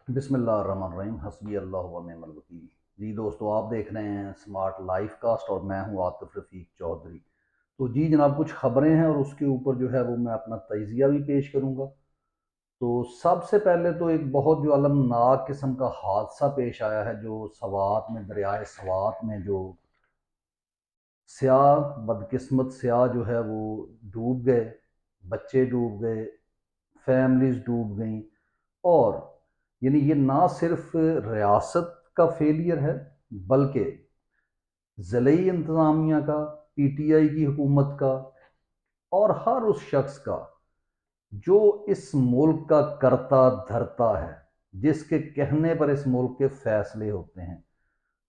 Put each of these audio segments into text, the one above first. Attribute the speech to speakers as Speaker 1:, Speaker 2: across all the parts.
Speaker 1: بسم اللہ الرحمن الرحیم، حسبی اللہ و نعم الوکیل۔ جی دوستو، آپ دیکھ رہے ہیں سمارٹ لائف کاسٹ اور میں ہوں عاطف رفیق چودھری۔ تو جی جناب، کچھ خبریں ہیں اور اس کے اوپر جو ہے وہ میں اپنا تجزیہ بھی پیش کروں گا۔ تو سب سے پہلے تو ایک بہت جو المناک قسم کا حادثہ پیش آیا ہے، جو سوات میں، دریائے سوات میں جو سیاح، بدقسمت سیاح جو ہے وہ ڈوب گئے، بچے ڈوب گئے، فیملیز ڈوب گئیں۔ اور یعنی یہ نہ صرف ریاست کا فیلئر ہے، بلکہ ضلعی انتظامیہ کا، پی ٹی آئی کی حکومت کا، اور ہر اس شخص کا جو اس ملک کا کرتا دھرتا ہے، جس کے کہنے پر اس ملک کے فیصلے ہوتے ہیں۔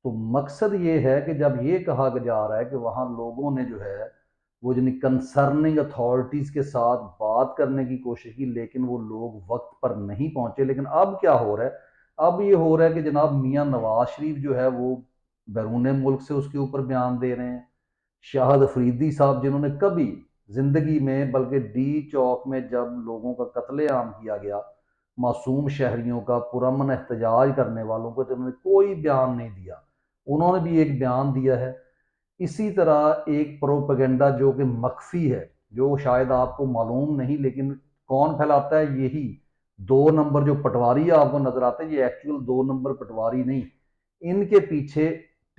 Speaker 1: تو مقصد یہ ہے کہ جب یہ کہا جا رہا ہے کہ وہاں لوگوں نے جو ہے وہ یعنی کنسرننگ اتھارٹیز کے ساتھ بات کرنے کی کوشش کی، لیکن وہ لوگ وقت پر نہیں پہنچے۔ لیکن اب کیا ہو رہا ہے؟ اب یہ ہو رہا ہے کہ جناب میاں نواز شریف جو ہے وہ بیرون ملک سے اس کے اوپر بیان دے رہے ہیں۔ شاہد افریدی صاحب، جنہوں نے کبھی زندگی میں، بلکہ ڈی چوک میں جب لوگوں کا قتل عام کیا گیا، معصوم شہریوں کا، پرامن احتجاج کرنے والوں کو، جنہوں نے کوئی بیان نہیں دیا، انہوں نے بھی ایک بیان دیا ہے۔ اسی طرح ایک پروپیگنڈا جو کہ مخفی ہے، جو شاید آپ کو معلوم نہیں، لیکن کون پھیلاتا ہے؟ یہی دو نمبر جو پٹواری آپ کو نظر آتے ہیں، یہ ایکچوئل دو نمبر پٹواری نہیں، ان کے پیچھے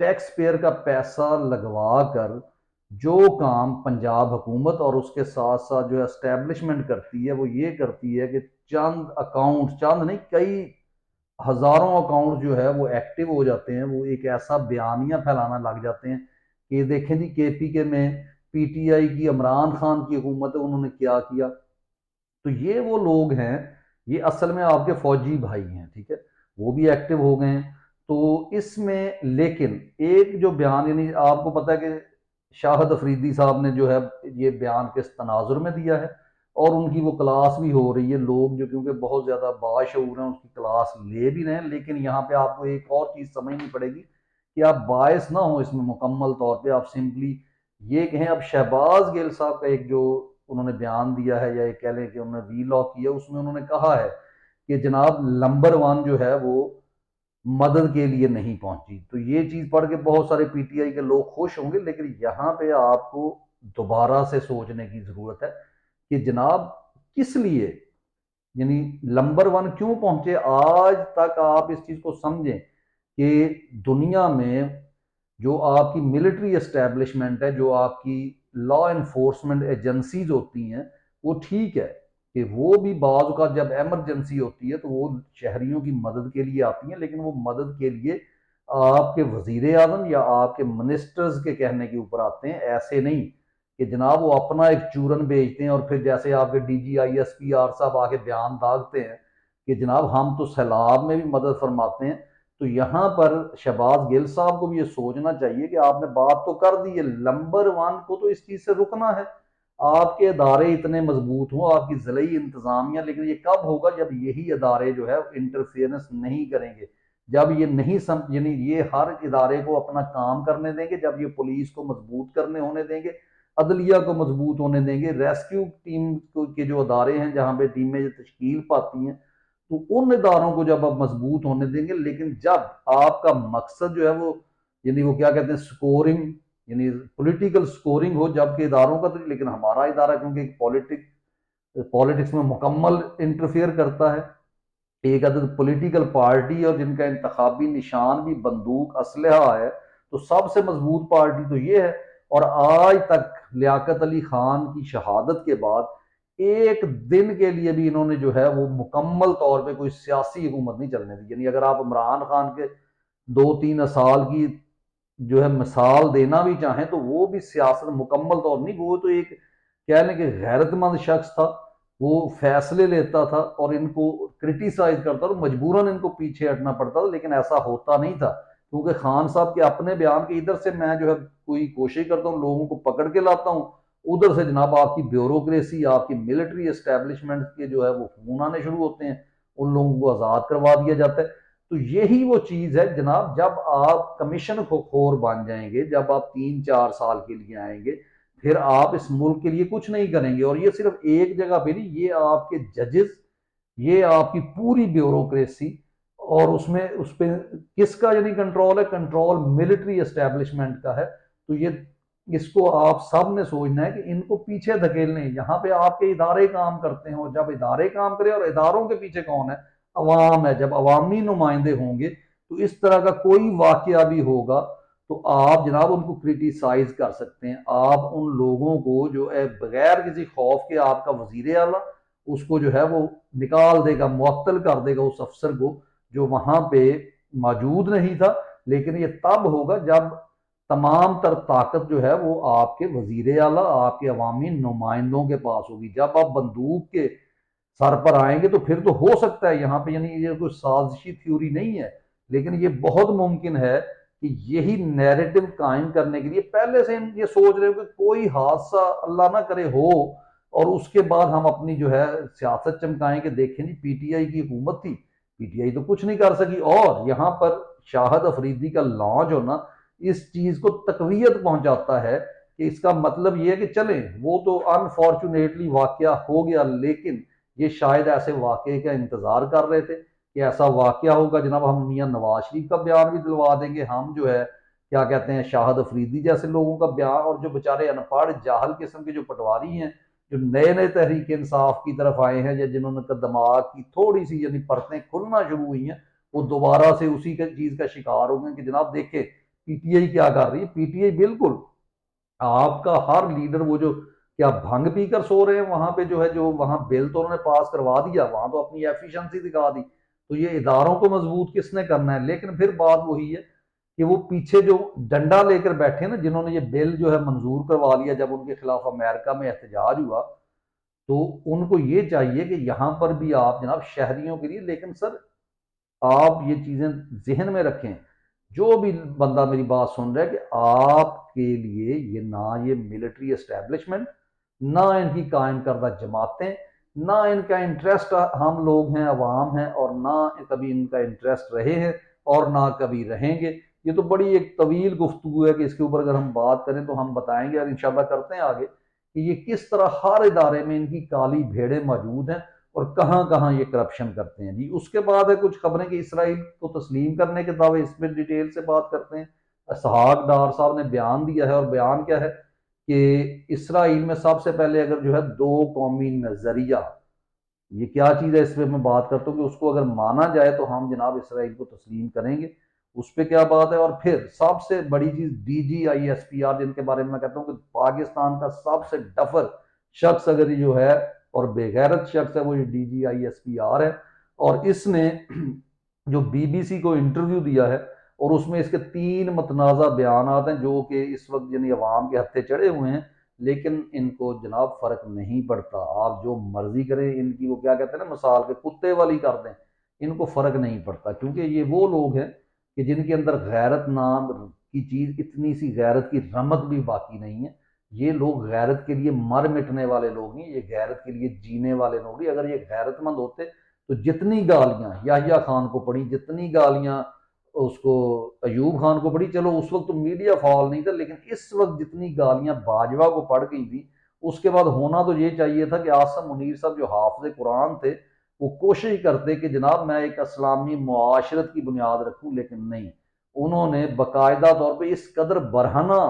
Speaker 1: ٹیکس پیئر کا پیسہ لگوا کر جو کام پنجاب حکومت اور اس کے ساتھ ساتھ جو اسٹیبلشمنٹ کرتی ہے، وہ یہ کرتی ہے کہ چند اکاؤنٹ، چند نہیں، کئی ہزاروں اکاؤنٹ جو ہے وہ ایکٹیو ہو جاتے ہیں، وہ ایک ایسا بیانیہ پھیلانا لگ جاتے ہیں کہ دیکھیں جی کے پی کے میں پی ٹی آئی کی، عمران خان کی حکومت ہے، انہوں نے کیا کیا۔ تو یہ وہ لوگ ہیں، یہ اصل میں آپ کے فوجی بھائی ہیں، ٹھیک ہے، وہ بھی ایکٹیو ہو گئے ہیں۔ تو اس میں لیکن ایک جو بیان، یعنی آپ کو پتہ ہے کہ شاہد افریدی صاحب نے جو ہے یہ بیان کس تناظر میں دیا ہے، اور ان کی وہ کلاس بھی ہو رہی ہے، لوگ جو کیونکہ بہت زیادہ باشعور ہیں اس کی کلاس لے بھی رہے ہیں۔ لیکن یہاں پہ آپ کو ایک اور چیز سمجھنی پڑے گی کہ آپ باعث نہ ہوں اس میں مکمل طور پہ، آپ سمپلی یہ کہیں۔ اب شہباز گل صاحب کا ایک جو انہوں نے بیان دیا ہے، یا ایک کہہ لیں کہ انہوں نے وی لاگ کیا، اس میں انہوں نے کہا ہے کہ جناب نمبر ون جو ہے وہ مدد کے لیے نہیں پہنچی۔ تو یہ چیز پڑھ کے بہت سارے پی ٹی آئی کے لوگ خوش ہوں گے، لیکن یہاں پہ آپ کو دوبارہ سے سوچنے کی ضرورت ہے کہ جناب کس لیے، یعنی نمبر ون کیوں پہنچے؟ آج تک آپ اس چیز کو سمجھیں کہ دنیا میں جو آپ کی ملٹری اسٹیبلشمنٹ ہے، جو آپ کی لا انفورسمنٹ ایجنسیز ہوتی ہیں، وہ ٹھیک ہے کہ وہ بھی بعض اوقات جب ایمرجنسی ہوتی ہے تو وہ شہریوں کی مدد کے لیے آتی ہیں، لیکن وہ مدد کے لیے آپ کے وزیر اعظم یا آپ کے منسٹرز کے کہنے کے اوپر آتے ہیں، ایسے نہیں کہ جناب وہ اپنا ایک چورن بھیجتے ہیں اور پھر جیسے آپ کے D G I S P R صاحب آ کے بیان داغتے ہیں کہ جناب ہم تو سیلاب میں بھی مدد فرماتے ہیں۔ تو یہاں پر شہباز گل صاحب کو بھی یہ سوچنا چاہیے کہ آپ نے بات تو کر دی ہے، نمبر ون کو تو اس چیز سے رکنا ہے۔ آپ کے ادارے اتنے مضبوط ہوں، آپ کی ضلعی انتظامیہ، لیکن یہ کب ہوگا؟ جب یہی ادارے جو ہے انٹرفیئرنس نہیں کریں گے، جب یہ نہیں یعنی یہ ہر ادارے کو اپنا کام کرنے دیں گے، جب یہ پولیس کو مضبوط کرنے ہونے دیں گے، عدلیہ کو مضبوط ہونے دیں گے، ریسکیو ٹیم کے جو ادارے ہیں جہاں پہ ٹیمیں تشکیل پاتی ہیں، تو ان اداروں کو جب آپ مضبوط ہونے دیں گے۔ لیکن جب آپ کا مقصد جو ہے وہ، یعنی وہ کیا کہتے ہیں، سکورنگ، یعنی پولیٹیکل سکورنگ ہو، جب کہ اداروں کا تو، لیکن ہمارا ادارہ کیونکہ ایک پالیٹکس میں مکمل انٹرفیئر کرتا ہے، ایک عدد پولیٹیکل پارٹی اور جن کا انتخابی نشان بھی بندوق اسلحہ ہے، تو سب سے مضبوط پارٹی تو یہ ہے۔ اور آج تک لیاقت علی خان کی شہادت کے بعد ایک دن کے لیے بھی انہوں نے جو ہے وہ مکمل طور پہ کوئی سیاسی حکومت نہیں چلنے دی۔ یعنی اگر آپ عمران خان کے 2-3 سال کی جو ہے مثال دینا بھی چاہیں تو وہ بھی سیاست مکمل طور نہیں، وہ تو ایک کہہ لیں کہ غیرت مند شخص تھا، وہ فیصلے لیتا تھا اور ان کو کرٹیسائز کرتا تھا، مجبوراً ان کو پیچھے ہٹنا پڑتا تھا، لیکن ایسا ہوتا نہیں تھا کیونکہ خان صاحب کے اپنے بیان کے ادھر سے میں جو ہے کوئی کوشش کرتا ہوں، لوگوں کو پکڑ کے لاتا ہوں، ادھر سے جناب آپ کی بیوروکریسی، آپ کی ملٹری اسٹیبلشمنٹ کے جو ہے وہ فون آنے شروع ہوتے ہیں، ان لوگوں کو آزاد کروا دیا جاتا ہے۔ تو یہی وہ چیز ہے جناب، جب آپ کمیشن خور بن جائیں گے، جب آپ 3-4 سال کے لیے آئیں گے، پھر آپ اس ملک کے لیے کچھ نہیں کریں گے۔ اور یہ صرف ایک جگہ پہ نہیں، یہ آپ کے ججز، یہ آپ کی پوری بیوروکریسی اور اس پہ کس کا یعنی کنٹرول ہے؟ کنٹرول ملٹری اسٹیبلشمنٹ کا ہے۔ تو اس کو آپ سب نے سوچنا ہے کہ ان کو پیچھے دھکیلنے، یہاں پہ آپ کے ادارے کام کرتے ہیں، اور جب ادارے کام کریں، اور اداروں کے پیچھے کون ہے؟ عوام ہے۔ جب عوامی نمائندے ہوں گے تو اس طرح کا کوئی واقعہ بھی ہوگا تو آپ جناب ان کو کریٹیسائز کر سکتے ہیں۔ آپ ان لوگوں کو جو ہے بغیر کسی خوف کے، آپ کا وزیر اعلیٰ اس کو جو ہے وہ نکال دے گا، معطل کر دے گا اس افسر کو جو وہاں پہ موجود نہیں تھا۔ لیکن یہ تب ہوگا جب تمام تر طاقت جو ہے وہ آپ کے وزیر اعلیٰ، آپ کے عوامی نمائندوں کے پاس ہوگی۔ جب آپ بندوق کے سر پر آئیں گے تو پھر تو ہو سکتا ہے یہاں پہ، یعنی یہ کوئی سازشی تھیوری نہیں ہے، لیکن یہ بہت ممکن ہے کہ یہی نیریٹو قائم کرنے کے لیے پہلے سے ہم یہ سوچ رہے ہو کہ کوئی حادثہ اللہ نہ کرے ہو، اور اس کے بعد ہم اپنی جو ہے سیاست چمکائیں کہ دیکھیں جی پی ٹی آئی کی حکومت تھی، پی ٹی آئی تو کچھ نہیں کر سکی۔ اور یہاں پر شاہد افریدی کا لانچ ہونا اس چیز کو تقویت پہنچاتا ہے کہ اس کا مطلب یہ ہے کہ چلیں وہ تو انفارچونیٹلی واقعہ ہو گیا، لیکن یہ شاید ایسے واقعے کا انتظار کر رہے تھے کہ ایسا واقعہ ہوگا جناب، ہم میاں نواز شریف کا بیان بھی دلوا دیں گے، ہم جو ہے کیا کہتے ہیں شاہد افریدی جیسے لوگوں کا بیان، اور جو بیچارے ان پڑھ جاہل قسم کے جو پٹواری ہیں، جو نئے نئے تحریک انصاف کی طرف آئے ہیں، یا جنہوں نے دماغ کی تھوڑی سی یعنی پرتیں کھلنا شروع ہوئی ہیں، وہ دوبارہ سے اسی چیز کا شکار ہو گئے کہ جناب دیکھیں پی ٹی آئی کیا کر رہی ہے۔ پی ٹی آئی بالکل آپ کا ہر لیڈر، وہ جو کیا بھنگ پی کر سو رہے ہیں وہاں پہ جو ہے، جو وہاں بل تو انہوں نے پاس کروا دیا، وہاں تو اپنی ایفیشنسی دکھا دی، تو یہ اداروں کو مضبوط کس نے کرنا ہے؟ لیکن پھر بات وہی ہے کہ وہ پیچھے جو ڈنڈا لے کر بیٹھے نا، جنہوں نے یہ بل جو ہے منظور کروا لیا جب ان کے خلاف امریکہ میں احتجاج ہوا، تو ان کو یہ چاہیے کہ یہاں پر بھی آپ جناب شہریوں کے لیے، لیکن سر آپ یہ چیزیں ذہن میں رکھیں، جو بھی بندہ میری بات سن رہا ہے، کہ آپ کے لیے یہ نہ یہ ملٹری اسٹیبلشمنٹ، نہ ان کی قائم کردہ جماعتیں، نہ ان کا انٹرسٹ، ہم لوگ ہیں، عوام ہیں، اور نہ کبھی ان کا انٹرسٹ رہے ہیں اور نہ کبھی رہیں گے۔ یہ تو بڑی ایک طویل گفتگو ہے کہ اس کے اوپر اگر ہم بات کریں تو ہم بتائیں گے، اور انشاءاللہ کرتے ہیں آگے کہ یہ کس طرح ہر ادارے میں ان کی کالی بھیڑیں موجود ہیں اور کہاں کہاں یہ کرپشن کرتے ہیں جی۔ اس کے بعد ہے کچھ خبریں کہ اسرائیل کو تسلیم کرنے کے دعوے، اس میں ڈیٹیل سے بات کرتے ہیں۔ اسحاق ڈار صاحب نے بیان دیا ہے، اور بیان کیا ہے کہ اسرائیل میں سب سے پہلے اگر جو ہے دو قومی نظریہ، یہ کیا چیز ہے اس پہ میں بات کرتا ہوں، کہ اس کو اگر مانا جائے تو ہم جناب اسرائیل کو تسلیم کریں گے، اس پہ کیا بات ہے۔ اور پھر سب سے بڑی چیز D G I S P R, جن کے بارے میں کہتا ہوں کہ پاکستان کا سب سے ڈفر شخص اگر یہ جو ہے اور بے غیرت شخص ہے، وہ یہ D G I S P R ہے، اور اس نے جو بی بی سی کو انٹرویو دیا ہے، اور اس میں اس کے 3 متنازع بیانات ہیں جو کہ اس وقت یعنی عوام کے ہتھے چڑھے ہوئے ہیں، لیکن ان کو جناب فرق نہیں پڑتا، آپ جو مرضی کریں، ان کی وہ کیا کہتے ہیں نا مثال کے کتے والی کر دیں، ان کو فرق نہیں پڑتا، کیونکہ یہ وہ لوگ ہیں کہ جن کے اندر غیرت نام کی چیز، اتنی سی غیرت کی رمق بھی باقی نہیں ہے۔ یہ لوگ غیرت کے لیے مر مٹنے والے لوگ نہیں، یہ غیرت کے لیے جینے والے لوگ نہیں۔ اگر یہ غیرت مند ہوتے تو جتنی گالیاں یحییٰ خان کو پڑی، جتنی گالیاں اس کو ایوب خان کو پڑی، چلو اس وقت تو میڈیا فعال نہیں تھا، لیکن اس وقت جتنی گالیاں باجوہ کو پڑ گئی تھی، اس کے بعد ہونا تو یہ چاہیے تھا کہ آصم منیر صاحب جو حافظ قرآن تھے، وہ کوشش کرتے کہ جناب میں ایک اسلامی معاشرت کی بنیاد رکھوں، لیکن نہیں، انہوں نے باقاعدہ طور پہ اس قدر برہنہ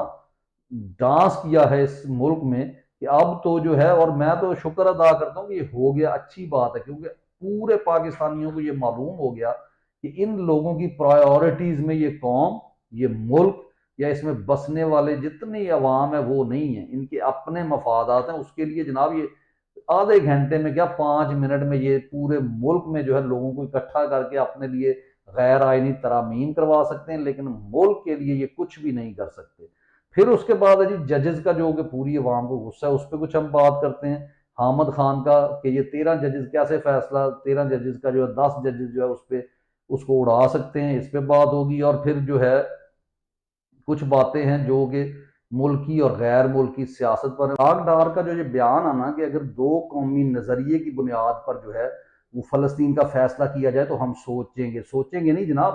Speaker 1: ڈانس کیا ہے اس ملک میں کہ اب تو جو ہے، اور میں تو شکر ادا کرتا ہوں کہ یہ ہو گیا، اچھی بات ہے، کیونکہ پورے پاکستانیوں کو یہ معلوم ہو گیا کہ ان لوگوں کی پرائیورٹیز میں یہ قوم، یہ ملک، یا اس میں بسنے والے جتنی عوام ہے وہ نہیں ہے، ان کے اپنے مفادات ہیں۔ اس کے لیے جناب یہ آدھے گھنٹے میں کیا 5 منٹ میں یہ پورے ملک میں جو ہے لوگوں کو اکٹھا کر کے اپنے لیے غیر آئینی ترامیم کروا سکتے ہیں، لیکن ملک کے لیے یہ کچھ بھی نہیں کر سکتے۔ پھر اس کے بعد ہے جی ججز کا، جو کہ پوری عوام کو غصہ ہے، اس پہ کچھ ہم بات کرتے ہیں۔ حامد خان کا کہ یہ 13 ججز کیسے فیصلہ، 13 ججز کا جو ہے 10 ججز جو ہے اس پہ اس کو اڑا سکتے ہیں، اس پہ بات ہوگی۔ اور پھر جو ہے کچھ باتیں ہیں جو کہ ملکی اور غیر ملکی سیاست پر آگ ڈار کا جو یہ بیان آنا کہ اگر 2 قومی نظریے کی بنیاد پر جو ہے وہ فلسطین کا فیصلہ کیا جائے تو ہم سوچیں گے نہیں جناب،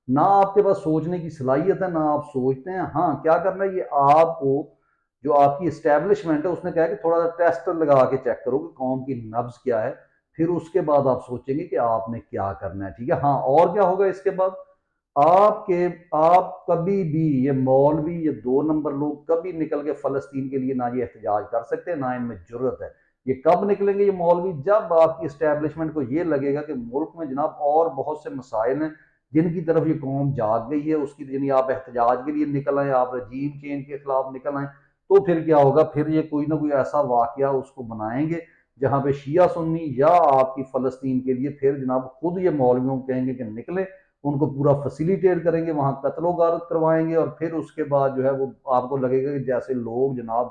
Speaker 1: نہ آپ کے پاس سوچنے کی صلاحیت ہے، نہ آپ سوچتے ہیں۔ ہاں کیا کرنا ہے، یہ آپ کو جو آپ کی اسٹیبلشمنٹ ہے اس نے کہا کہ تھوڑا سا ٹیسٹ لگا کے چیک کرو کہ قوم کی نبض کیا ہے، پھر اس کے بعد آپ سوچیں گے کہ آپ نے کیا کرنا ہے، ٹھیک ہے۔ ہاں، اور کیا ہوگا اس کے بعد، آپ کبھی بھی یہ مولوی، یہ 2 نمبر لوگ کبھی نکل کے فلسطین کے لیے نہ یہ احتجاج کر سکتے ہیں، نہ ان میں جرت ہے۔ یہ کب نکلیں گے یہ مولوی؟ جب آپ کی اسٹیبلشمنٹ کو یہ لگے گا کہ ملک میں جناب اور بہت سے مسائل ہیں جن کی طرف یہ قوم جاگ گئی ہے، اس کی یعنی آپ احتجاج کے لیے نکل آئیں، آپ رجیم چینج کے خلاف نکل آئیں، تو پھر کیا ہوگا، پھر یہ کوئی نہ کوئی ایسا واقعہ اس کو بنائیں گے جہاں پہ شیعہ سنی یا آپ کی فلسطین کے لیے پھر جناب خود یہ مولویوں کو کہیں گے کہ نکلیں، ان کو پورا فیسیلیٹیٹ کریں گے، وہاں قتل و غارت کروائیں گے، اور پھر اس کے بعد جو ہے وہ آپ کو لگے گا کہ جیسے لوگ جناب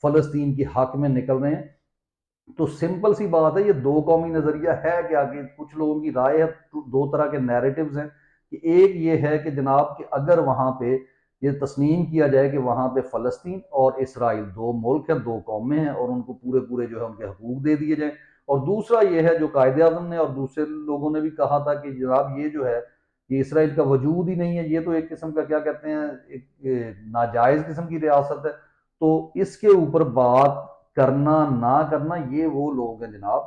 Speaker 1: فلسطین کی حق میں نکل رہے ہیں۔ تو سمپل سی بات ہے، یہ 2 قومی نظریہ ہے کیا کہ کچھ لوگوں کی رائے ہے، 2 طرح کے نیریٹوز ہیں کہ ایک یہ ہے کہ جناب کہ اگر وہاں پہ یہ تسلیم کیا جائے کہ وہاں پہ فلسطین اور اسرائیل 2 ملک ہیں، 2 قومیں ہیں، اور ان کو پورے پورے جو ہے ان کے حقوق دے دیے جائیں۔ اور دوسرا یہ ہے جو قائد اعظم نے اور دوسرے لوگوں نے بھی کہا تھا کہ جناب یہ جو ہے کہ اسرائیل کا وجود ہی نہیں ہے، یہ تو ایک قسم کا کیا کہتے ہیں ایک ناجائز قسم کی ریاست ہے، تو اس کے اوپر بات کرنا نہ کرنا، یہ وہ لوگ ہیں جناب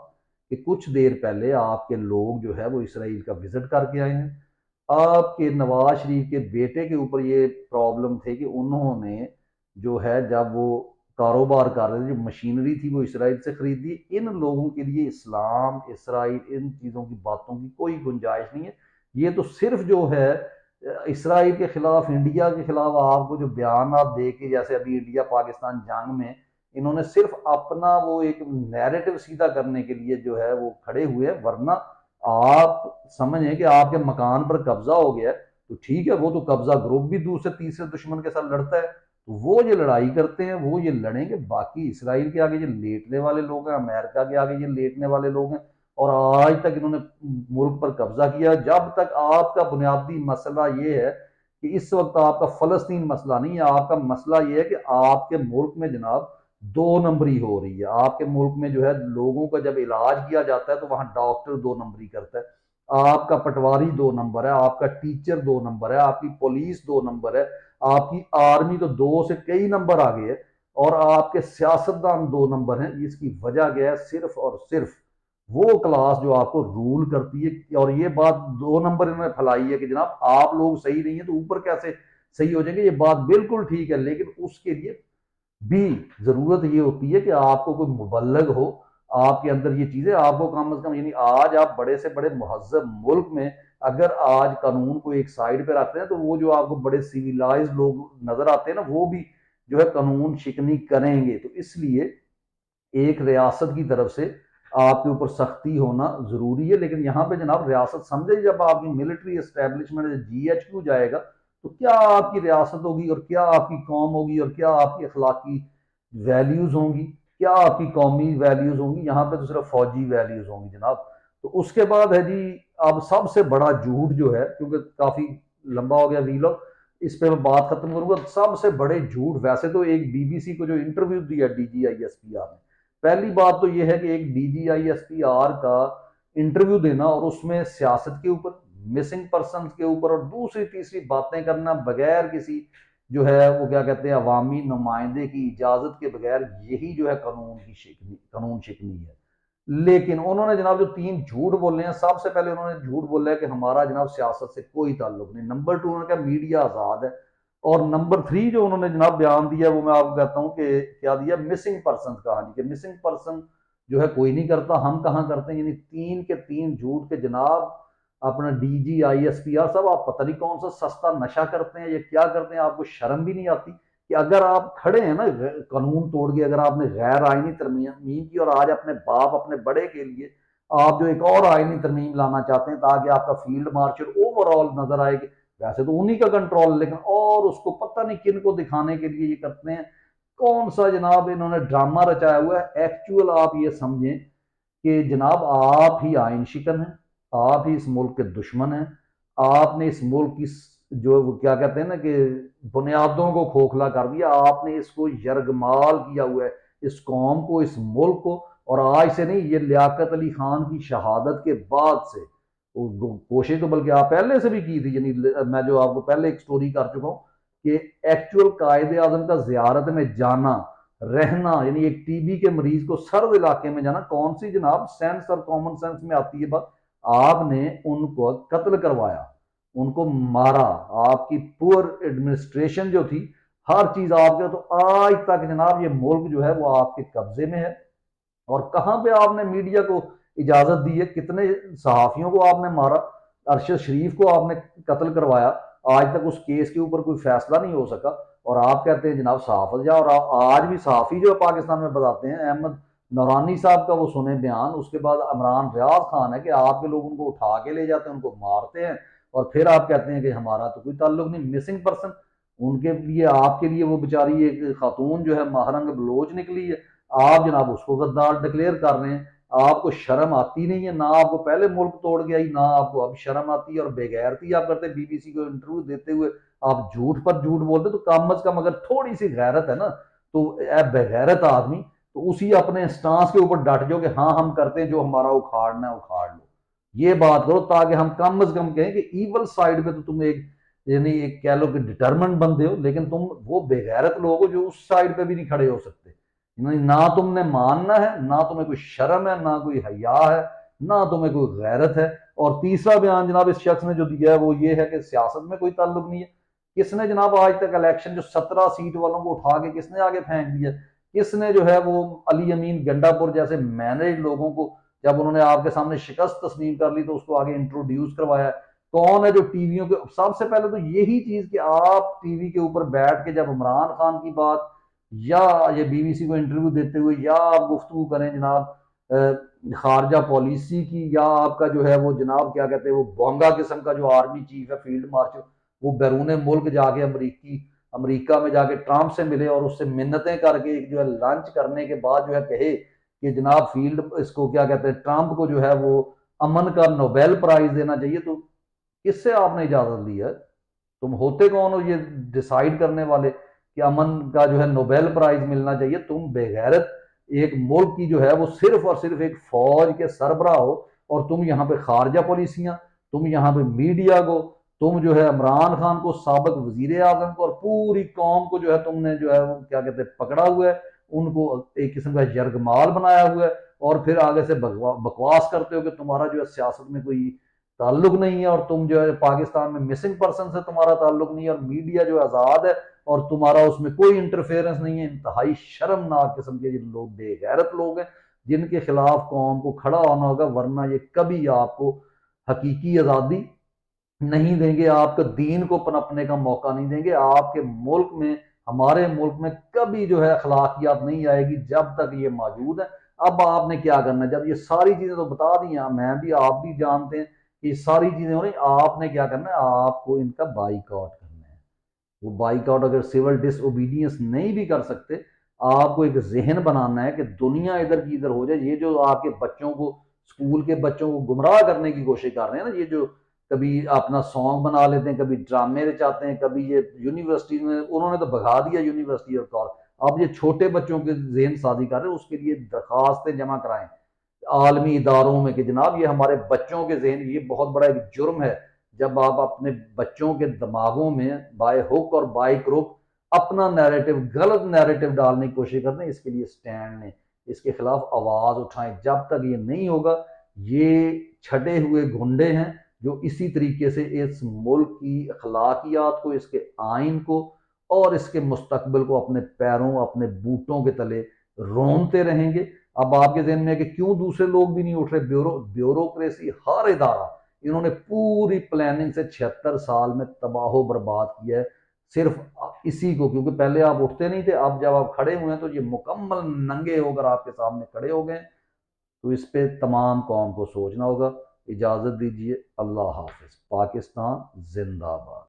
Speaker 1: کہ کچھ دیر پہلے آپ کے لوگ جو ہے وہ اسرائیل کا وزٹ کر کے آئے ہیں۔ آپ کے نواز شریف کے بیٹے کے اوپر یہ پرابلم تھے کہ انہوں نے جو ہے جب وہ کاروبار کر رہے تھے، جو مشینری تھی وہ اسرائیل سے خریدی۔ ان لوگوں کے لیے اسلام، اسرائیل، ان چیزوں کی باتوں کی کوئی گنجائش نہیں ہے۔ یہ تو صرف جو ہے اسرائیل کے خلاف، انڈیا کے خلاف آپ کو جو بیانات دے کے، جیسے ابھی انڈیا پاکستان جنگ میں انہوں نے صرف اپنا وہ ایک نیریٹو سیدھا کرنے کے لیے جو ہے وہ کھڑے ہوئے ہیں، ورنہ آپ سمجھیں کہ آپ کے مکان پر قبضہ ہو گیا ہے تو ٹھیک ہے، وہ تو قبضہ گروپ بھی دوسرے تیسرے دشمن کے ساتھ لڑتا ہے، تو وہ یہ لڑائی کرتے ہیں، وہ یہ لڑیں گے۔ باقی اسرائیل کے آگے یہ لیٹنے والے لوگ ہیں، امریکہ کے آگے یہ لیٹنے والے لوگ ہیں، اور آج تک انہوں نے ملک پر قبضہ کیا۔ جب تک آپ کا بنیادی مسئلہ یہ ہے کہ اس وقت آپ کا فلسطین مسئلہ نہیں ہے، آپ کا مسئلہ یہ ہے کہ آپ کے ملک میں جناب 2 نمبری ہو رہی ہے۔ آپ کے ملک میں جو ہے لوگوں کا جب علاج کیا جاتا ہے تو وہاں ڈاکٹر 2 نمبری کرتا ہے، آپ کا پٹواری 2 نمبر ہے، آپ کا ٹیچر 2 نمبر ہے، آپ کی پولیس 2 نمبر ہے، آپ کی آرمی تو 2 سے کئی نمبر آگے ہے، اور آپ کے سیاستدان 2 نمبر ہیں۔ اس کی وجہ کیا ہے؟ صرف اور صرف وہ کلاس جو آپ کو رول کرتی ہے، اور یہ بات 2 نمبر انہوں نے پھیلائی ہے کہ جناب آپ لوگ صحیح نہیں ہیں تو اوپر کیسے صحیح ہو جائیں گے۔ یہ بات بالکل ٹھیک ہے، لیکن اس کے لیے بھی ضرورت یہ ہوتی ہے کہ آپ کو کوئی مبلغ ہو، آپ کے اندر یہ چیزیں آپ کو کم از کم، یعنی آج آپ بڑے سے بڑے مہذب ملک میں اگر آج قانون کو ایک سائڈ پہ رکھتے ہیں تو وہ جو آپ کو بڑے سیویلائز لوگ نظر آتے ہیں نا، وہ بھی جو ہے قانون شکنی کریں گے۔ تو اس لیے ایک ریاست کی طرف سے آپ کے اوپر سختی ہونا ضروری ہے، لیکن یہاں پہ جناب ریاست سمجھے جب آپ کی ملٹری اسٹیبلشمنٹ GHQ جائے گا تو کیا آپ کی ریاست ہوگی، اور کیا آپ کی قوم ہوگی، اور کیا آپ کی اخلاقی ویلیوز ہوں گی، کیا آپ کی قومی ویلیوز ہوں گی؟ یہاں پہ تو صرف فوجی ویلیوز ہوں گی جناب۔ تو اس کے بعد ہے جی، اب سب سے بڑا جھوٹ جو ہے، کیونکہ کافی لمبا ہو گیا ویلوگ، اس پہ میں بات ختم کروں گا۔ سب سے بڑے جھوٹ، ویسے تو ایک BBC کو جو انٹرویو دیا DGISPR نے، پہلی بات تو یہ ہے کہ ایک DGISPR کا انٹرویو دینا اور اس میں سیاست کے اوپر، مسنگ پرسنز کے اوپر، اور دوسری تیسری باتیں کرنا بغیر کسی جو ہے وہ کیا کہتے ہیں عوامی نمائندے کی اجازت کے بغیر، یہی جو ہے قانون شکنی ہے۔ لیکن انہوں نے جناب جو 3 جھوٹ بولے ہیں، سب سے پہلے انہوں نے جھوٹ بولا ہے کہ ہمارا جناب سیاست سے کوئی تعلق نہیں۔ نمبر 2 انہوں نے کہا میڈیا آزاد ہے، اور نمبر 3 جو انہوں نے جناب بیان دیا وہ میں آپ کو کہتا ہوں کہ کیا دیا، مسنگ پرسن کہا جی کہ مسنگ پرسن جو ہے کوئی نہیں کرتا، ہم کہاں کرتے ہیں۔ یعنی 3 کے 3 جھوٹ کے جناب اپنا DGISPR صاحب، آپ پتہ نہیں کون سا سستا نشہ کرتے ہیں یا کیا کرتے ہیں، آپ کو شرم بھی نہیں آتی کہ اگر آپ کھڑے ہیں نا قانون توڑ کے، اگر آپ نے غیر آئینی ترمیم کی اور آج اپنے باپ اپنے بڑے کے لیے آپ جو ایک اور آئینی ترمیم لانا چاہتے ہیں تاکہ آپ کا فیلڈ مارشل اوور آل نظر آئے کہ ویسے تو انہی کا کنٹرول، لیکن اور اس کو پتہ نہیں کن کو دکھانے کے لیے یہ کرتے ہیں، کون سا جناب انہوں نے ڈرامہ رچایا ہوا ہے۔ ایکچوئل آپ یہ سمجھیں کہ جناب آپ ہی آئین شکن ہیں، آپ ہی اس ملک کے دشمن ہیں، آپ نے اس ملک کی جو کیا کہتے ہیں نا کہ بنیادوں کو کھوکھلا کر دیا، آپ نے اس کو یرغمال کیا ہوا ہے، اس قوم کو، اس ملک کو۔ اور آج سے نہیں، یہ لیاقت علی خان کی شہادت کے بعد سے کوشش تو بلکہ آپ پہلے سے بھی کی تھی، یعنی میں جو آپ کو پہلے ایک سٹوری کر چکا ہوں کہ ایکچوئل قائد اعظم کا زیارت میں جانا، رہنا، یعنی ایک ٹی بی کے مریض کو سرد علاقے میں جانا، کون سی جناب سینس اور کامن سینس میں آتی ہے بات؟ آپ نے ان کو قتل کروایا، ان کو مارا، آپ کی پور ایڈمنسٹریشن جو تھی، ہر چیز آپ کے، تو آج تک جناب یہ ملک جو ہے وہ آپ کے قبضے میں ہے۔ اور کہاں پہ آپ نے میڈیا کو اجازت دی ہے؟ کتنے صحافیوں کو آپ نے مارا، ارشد شریف کو آپ نے قتل کروایا، آج تک اس کیس کے اوپر کوئی فیصلہ نہیں ہو سکا، اور آپ کہتے ہیں جناب صحافت جا، اور آج بھی صحافی جو پاکستان میں بتاتے ہیں، احمد نورانی صاحب کا وہ سنیں بیان، اس کے بعد عمران ریاض خان ہے کہ آپ کے لوگ ان کو اٹھا کے لے جاتے ہیں، ان کو مارتے ہیں، اور پھر آپ کہتے ہیں کہ ہمارا تو کوئی تعلق نہیں، مسنگ پرسن ان کے لیے، آپ کے لیے وہ بیچاری ایک خاتون جو ہے مہرنگ بلوچ نکلی ہے، آپ جناب اس کو غدار ڈکلیئر کر رہے ہیں۔ آپ کو شرم آتی نہیں ہے؟ نہ آپ کو پہلے ملک توڑ کے آئی، نہ آپ کو اب شرم آتی ہے، اور بے غیرتی آپ کرتے بی بی سی کو انٹرویو دیتے ہوئے آپ جھوٹ پر جھوٹ بولتے، تو کم از کم اگر تھوڑی سی غیرت ہے نا، تو اے بے غیرت آدمی، تو اسی اپنے سٹانس کے اوپر ڈٹ جاؤ کہ ہاں ہم کرتے ہیں جو ہمارا اکھاڑنا ہے اکھاڑ لو، یہ بات کرو، تاکہ ہم کم از کم کہیں کہ ایول سائڈ پہ تو تم ایک، یعنی ایک کہہ لو کہ ڈٹرمنٹ بندے ہو، لیکن تم وہ بے غیرت لوگ ہو جو اس سائڈ پہ بھی نہیں کھڑے ہو سکتے، نہ تم نے ماننا ہے، نہ تمہیں کوئی شرم ہے، نہ کوئی حیا ہے، نہ تمہیں کوئی غیرت ہے۔ اور تیسرا بیان جناب اس شخص نے جو دیا ہے وہ یہ ہے کہ سیاست میں کوئی تعلق نہیں ہے۔ کس نے جناب آج تک الیکشن جو 17 سیٹ والوں کو اٹھا کے کس نے آگے پھینک دیا؟ کس نے جو ہے وہ علی امین گنڈا پور جیسے مینج لوگوں کو، جب انہوں نے آپ کے سامنے شکست تسلیم کر لی تو اس کو آگے انٹروڈیوس کروایا؟ کون ہے جو ٹی ویوں کے، سب سے پہلے تو یہی چیز کہ آپ ٹی وی کے اوپر بیٹھ کے جب عمران خان کی بات یا یہ بی بی سی کو انٹرویو دیتے ہوئے، یا آپ گفتگو کریں جناب خارجہ پالیسی کی، یا آپ کا جو ہے وہ جناب کیا کہتے ہیں وہ بونگا قسم کا جو آرمی چیف ہے فیلڈ مارشل، وہ بیرون ملک جا کے امریکہ میں جا کے ٹرمپ سے ملے، اور اس سے منتیں کر کے جو ہے لنچ کرنے کے بعد جو ہے کہے کہ جناب فیلڈ اس کو کیا کہتے ہیں ٹرمپ کو جو ہے وہ امن کا نوبیل پرائز دینا چاہیے، تو کس سے آپ نے اجازت لی ہے؟ تم ہوتے کون ہو یہ ڈیسائیڈ کرنے والے کہ امن کا جو ہے نوبیل پرائز ملنا چاہیے؟ تم بے غیرت ایک ملک کی جو ہے وہ صرف اور صرف ایک فوج کے سربراہ ہو، اور تم یہاں پہ خارجہ پالیسیاں، تم یہاں پہ میڈیا کو، تم جو ہے عمران خان کو، سابق وزیر اعظم کو، اور پوری قوم کو جو ہے تم نے جو ہے وہ کیا کہتے ہیں پکڑا ہوا ہے، ان کو ایک قسم کا یرغمال بنایا ہوا ہے، اور پھر آگے سے بکواس کرتے ہو کہ تمہارا جو ہے سیاست میں کوئی تعلق نہیں ہے، اور تم جو ہے پاکستان میں مسنگ پرسن سے تمہارا تعلق نہیں ہے، اور میڈیا جو آزاد ہے اور تمہارا اس میں کوئی انٹرفیئرنس نہیں ہے۔ انتہائی شرمناک قسم کے یہ لوگ بے غیرت لوگ ہیں جن کے خلاف قوم کو کھڑا ہونا ہوگا، ورنہ یہ کبھی آپ کو حقیقی آزادی نہیں دیں گے، آپ کا دین کو پنپنے کا موقع نہیں دیں گے، آپ کے ملک میں، ہمارے ملک میں کبھی جو ہے اخلاقیات نہیں آئے گی جب تک یہ موجود ہے۔ اب آپ نے کیا کرنا ہے؟ جب یہ ساری چیزیں تو بتا دی ہیں، میں بھی آپ بھی جانتے ہیں کہ یہ ساری چیزیں ہو رہی، آپ نے کیا کرنا ہے؟ آپ کو ان کا بائیک آؤٹ کرنا ہے۔ وہ بائیک آؤٹ اگر سول ڈس اوبیڈینس نہیں بھی کر سکتے، آپ کو ایک ذہن بنانا ہے کہ دنیا ادھر کی ادھر ہو جائے، یہ جو آپ کے بچوں کو، اسکول کے بچوں کو گمراہ کرنے کی کوشش کر رہے ہیں نا، یہ جو کبھی اپنا سانگ بنا لیتے ہیں، کبھی ڈرامے رچاتے ہیں، کبھی یہ یونیورسٹی میں انہوں نے تو بھگا دیا یونیورسٹی اور کالج، اب یہ چھوٹے بچوں کے ذہن سازی کر رہے ہیں، اس کے لیے درخواستیں جمع کرائیں عالمی اداروں میں کہ جناب یہ ہمارے بچوں کے ذہن، یہ بہت بڑا ایک جرم ہے جب آپ اپنے بچوں کے دماغوں میں بائی ہک اور بائی کروک اپنا نیریٹو، غلط نیریٹو ڈالنے کی کوشش کرتے ہیں۔ اس کے لیے سٹینڈ لیں، اس کے خلاف آواز اٹھائیں، جب تک یہ نہیں ہوگا یہ چھٹے ہوئے گھنڈے ہیں جو اسی طریقے سے اس ملک کی اخلاقیات کو، اس کے آئین کو اور اس کے مستقبل کو اپنے پیروں، اپنے بوٹوں کے تلے رونتے رہیں گے۔ اب آپ کے ذہن میں ہے کہ کیوں دوسرے لوگ بھی نہیں اٹھ رہے؟ بیوروکریسی، ہر ادارہ، انہوں نے پوری پلاننگ سے 76 سال میں تباہ و برباد کیا ہے، صرف اسی کو، کیونکہ پہلے آپ اٹھتے نہیں تھے، اب جب آپ کھڑے ہوئے ہیں تو یہ مکمل ننگے ہو کر آپ کے سامنے کھڑے ہو گئے ہیں، تو اس پہ تمام قوم کو سوچنا ہوگا۔ اجازت دیجیے، اللہ حافظ، پاکستان زندہ باد۔